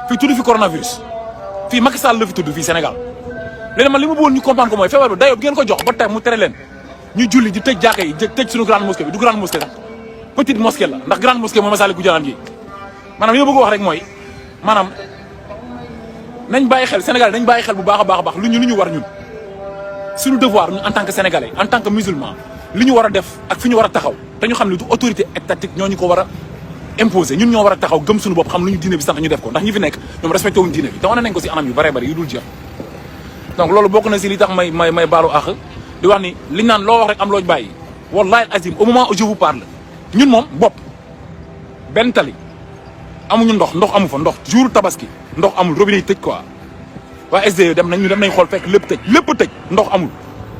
fii tudd fi coronavirus fii Macky Sall la fi tudd fii Sénégal léegi man li ma bëggoon ñu comprendre ko mooy feebar bi dayoo bi ngeen ko jox ba tey mu tere leen ñu julli di tëj jàkka yi tëj suñu grande mosquée bi du grande mosquée sax petite mosquée la ndax grande mosquée mooy Massalikul Jinaan gi maanaam li ma bëgg wax rek mooy maanaam nañ bàyyi xel Sénégal nañ bàyyi xel bu baax a baax lu ñu war ñun suñu devoir ñun en tant que sénégalais en tant que musulman li ñu war a def ak fi ñu war a taxaw te ñu xam ne du autorité étatique ñoo ñu ko war a imposer ñun ñoo war a taxaw gëm suñu bopp xam lu ñu diine bi sant ñu def ko ndax ñi fi nekk ñoom respecté wuñu diine bi te wane nañ ko si anam yu bëree bëri yu dul jeex donc loolu bokk na si li tax may baalu àq di wax ni liñ naan loo wax rek am loo bàyyi wallahi azim au moment où je vous parle ñun moom bopp benn tali amuñu ndox amu fa ndox jour tabaski ndox amul robinet yi tëj quoi waa SDE dem nañ xool fekk lépp tëj ndox amul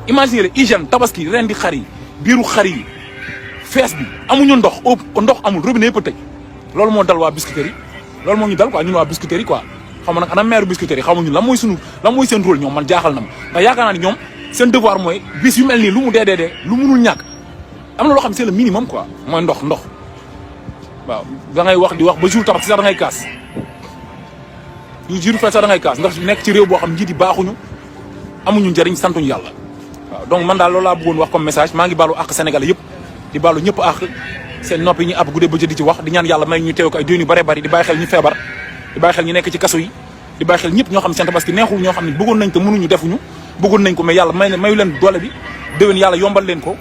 imagine le hygiène tabaski ren di xar yi biiru xar yi fees bi amuñu ndox amul robinet yëpp tëj loolu moo dal waa Biscuiterie yi loolu moo ñu dal quoi ñun waa Biscuiterie yi quoi xam nga nag ana maire Biscuiterie yi xaw ma ñun lan mooy seen rôle ñoom man jaaxal na ma ndax yaakaar naa ni ñoom seen devoir mooy bis yu mel nii lu mu dee lu munul ñàkk am na loo xam ne c'est le minimum quoi mooy ndox waaw da ngay wax di wax ba jour tabaski sax da ngay kaas jour fête sax da ngay kaas ndax nekk ci réew boo xam njiit yi baaxuñu amuñu njëriñ santuñu yàlla waaw donc man daal loolu laa bëggoon wax comme message maa ngi baalu àq Sénégalais yëpp di baalu ñëpp àq seen noppi ñi ab guddee bëccëg di ci wax di ñaan yàlla may ñu teew ko ay déwén yu bare bari di bàyyi xel ñu feebar di bàyyi xel ñu nekk ci kaso yi di bàyyi xel ñëpp ñoo xam ne seen tabaski neexul ñoo xam ne bëggoon nañ te mënuñu defuñu bëggoon nañ ko mais yàlla mayu leen doole bi déwén yàlla yombal leen ko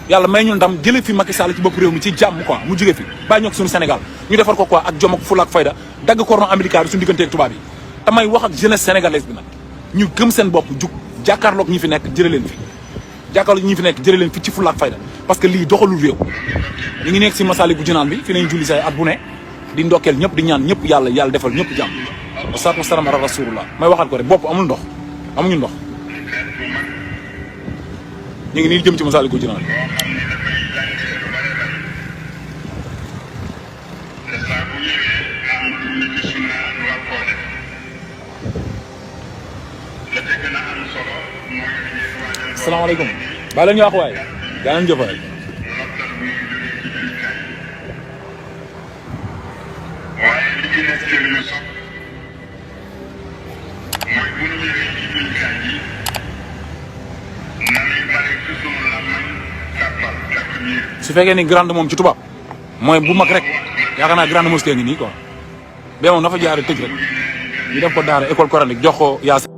yàlla may ñu ndam jëlee fi Macky Sall ci bopp réew mi ci jàmm quoi mu jóge fi bàyyi ñoo ko suñu Sénégal ñu defar ko quoi ak jom ak fula ak fayda dagg cordon ombilical bi suñu diggante ak tubaab yi te may wax ak jeunesse sénégalaise bi nag ñu gëm seen bopp jug jàkkaarloog ñi fi nekk jëlee leen fi jàkkaarloog ñi fi nekk jëlee leen fi ci fula ak fayda parce que lii doxalul réew ñu ngi nekk si Massalikul Jinaan bi fi lañ julli say at bu ne di ndokkeel ñëpp di ñaan ñëpp yàlla defal ñëpp jàmm wasalaatu wasalaam ala rasulullah may waxaat ko rek bopp amul ndox amuñu ndox ñu ngi nii jëm ci Massalikul Jinaan bi asalaamaaleykum baa leen ñu wax waaye daa leen jëf waay waaye li ci nekk ci lu sopp mooy bu ñu ñëwee ci julikaay yi nanuy bari ci sunu làmmiñ kàppal takbir su fekkee ni grande moom ci tubaab mooy bu mag rek yaakaar naa grande mosquée ngi nii quoi ba moom dafa jaare tëj rek ñu def ko daara école coranique jox ko yaa